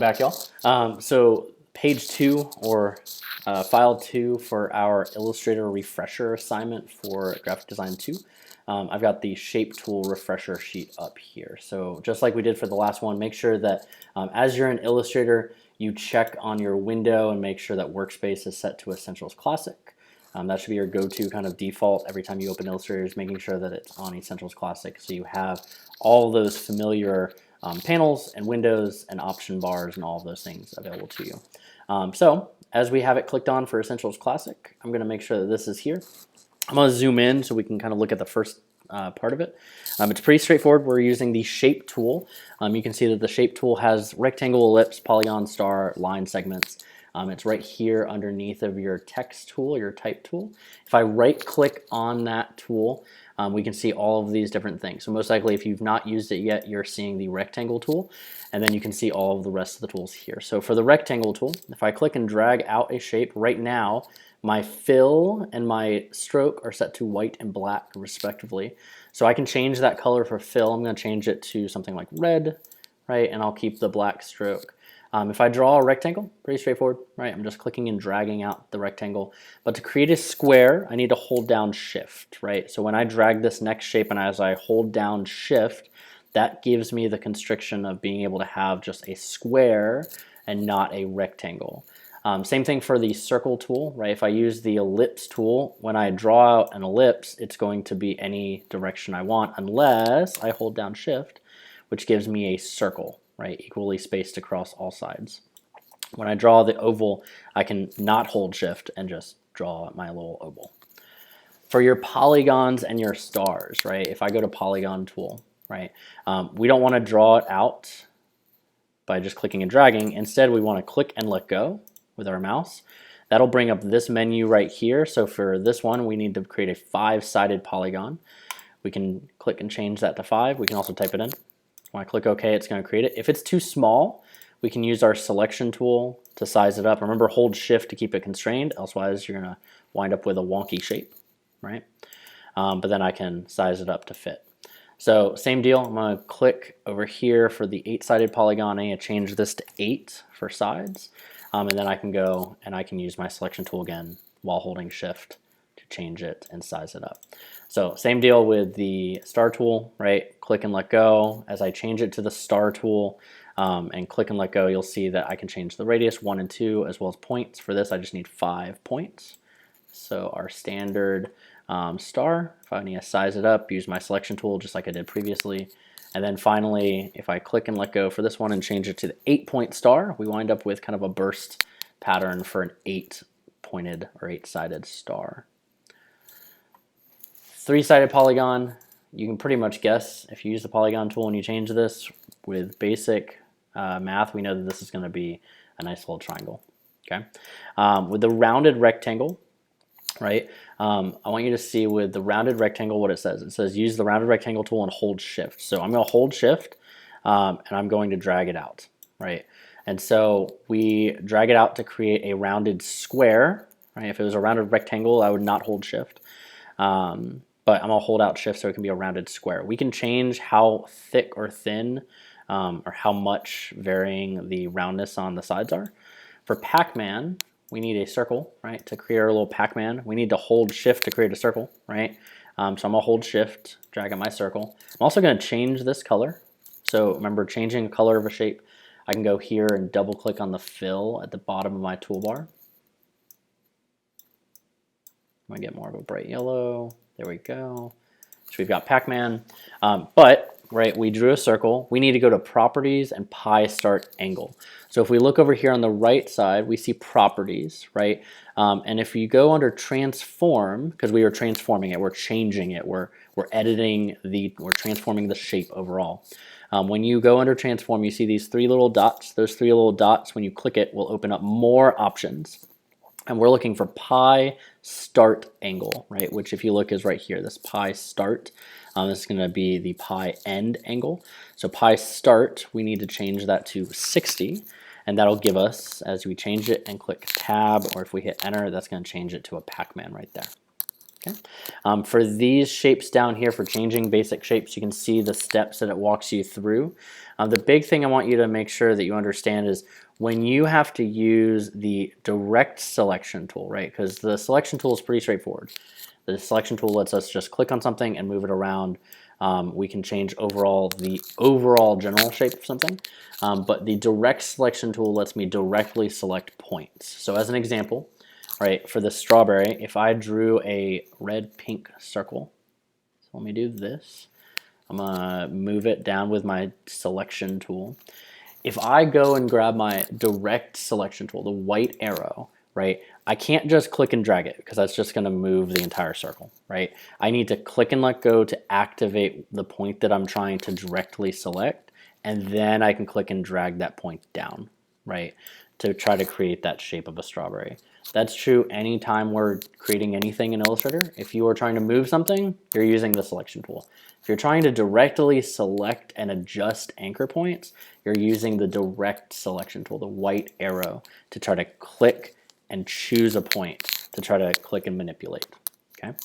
Back, y'all. So page 2 or file 2 for our Illustrator refresher assignment for Graphic Design 2. I've got the shape tool refresher sheet up here. So just like we did for the last one, make sure that as you're in Illustrator, you check on your window and make sure that workspace is set to Essentials Classic. That should be your go-to kind of default every time you open Illustrator, is making sure that it's on Essentials Classic, so you have all those familiar panels and windows and option bars and all of those things available to you. So as we have it clicked on for Essentials Classic, I'm going to make sure that this is here. I'm going to zoom in so we can kind of look at the first part of it. It's pretty straightforward. We're using the shape tool. You can see that the shape tool has rectangle, ellipse, polygon, star, line segments. It's right here underneath of your text tool, your type tool. If I right click on that tool, we can see all of these different things. So most likely if you've not used it yet, you're seeing the rectangle tool, and then you can see all of the rest of the tools here. So for the rectangle tool, if I click and drag out a shape right now, my fill and my stroke are set to white and black respectively. So I can change that color for fill. I'm going to change it to something like red, right? And I'll keep the black stroke. If I draw a rectangle, pretty straightforward, right? I'm just clicking and dragging out the rectangle. But to create a square, I need to hold down Shift, right? So when I drag this next shape and as I hold down Shift, that gives me the constriction of being able to have just a square and not a rectangle. Same thing for the circle tool, right? If I use the ellipse tool, when I draw out an ellipse, it's going to be any direction I want unless I hold down Shift, which gives me a circle, right? Equally spaced across all sides. When I draw the oval, I can not hold Shift and just draw my little oval. For your polygons and your stars, right? If I go to polygon tool, right? We don't want to draw it out by just clicking and dragging. Instead, we want to click and let go with our mouse. That'll bring up this menu right here. So for this one, we need to create a 5-sided polygon. We can click and change that to 5. We can also type it in. When I click OK, it's going to create it. If it's too small, we can use our selection tool to size it up. Remember, hold Shift to keep it constrained, otherwise you're going to wind up with a wonky shape, right? But then I can size it up to fit. So same deal, I'm going to click over here for the 8-sided polygon. I need to change this to 8 for sides. And then I can go and I can use my selection tool again while holding Shift to change it and size it up. So same deal with the star tool, right? Click and let go. As I change it to the star tool and click and let go, you'll see that I can change the radius 1 and 2 as well as points. For this, I just need 5 points. So our standard star, if I need to size it up, use my selection tool just like I did previously. And then finally, if I click and let go for this one and change it to the 8-point star, we wind up with kind of a burst pattern for an 8-pointed or 8-sided star. 3-sided polygon, you can pretty much guess if you use the polygon tool and you change this with basic math, we know that this is going to be a nice little triangle. Okay, with the rounded rectangle, right? I want you to see with the rounded rectangle what it says. It says use the rounded rectangle tool and hold Shift. So I'm going to hold Shift and I'm going to drag it out, right? And so we drag it out to create a rounded square, right? If it was a rounded rectangle, I would not hold Shift. But I'm going to hold out Shift so it can be a rounded square. We can change how thick or thin or how much varying the roundness on the sides are. For Pac-Man, we need a circle, right? To create our little Pac-Man, we need to hold Shift to create a circle, right? So I'm going to hold Shift, drag out my circle. I'm also going to change this color. So remember, changing the color of a shape, I can go here and double click on the fill at the bottom of my toolbar. I'm going to get more of a bright yellow. There we go. So we've got Pac-Man, but right, we drew a circle. We need to go to Properties and Pi Start Angle. So if we look over here on the right side, we see Properties, right? And if you go under Transform, because we are transforming it, we're changing it, we're editing we're transforming the shape overall. When you go under Transform, you see these 3 little dots. Those 3 little dots, when you click it, will open up more options. And we're looking for Pi Start Angle, right? Which if you look is right here, this Pi Start. This is going to be the Pi End Angle. So Pi Start, we need to change that to 60. And that'll give us, as we change it and click Tab, or if we hit Enter, that's going to change it to a Pac-Man right there. Okay. For these shapes down here, for changing basic shapes, you can see the steps that it walks you through. The big thing I want you to make sure that you understand is when you have to use the direct selection tool, right? Because the selection tool is pretty straightforward. The selection tool lets us just click on something and move it around. We can change the overall general shape of something, but the direct selection tool lets me directly select points. So as an example, right, for the strawberry, if I drew a red-pink circle, so let me do this. I'm gonna move it down with my selection tool. If I go and grab my direct selection tool, the white arrow, right, I can't just click and drag it because that's just going to move the entire circle, right? I need to click and let go to activate the point that I'm trying to directly select, and then I can click and drag that point down, right, to try to create that shape of a strawberry. That's true anytime we're creating anything in Illustrator. If you are trying to move something, you're using the selection tool. If you're trying to directly select and adjust anchor points, you're using the direct selection tool, the white arrow, to try to click and choose a point to try to click and manipulate. Okay.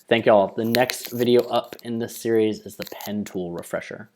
Thank y'all. The next video up in this series is the pen tool refresher.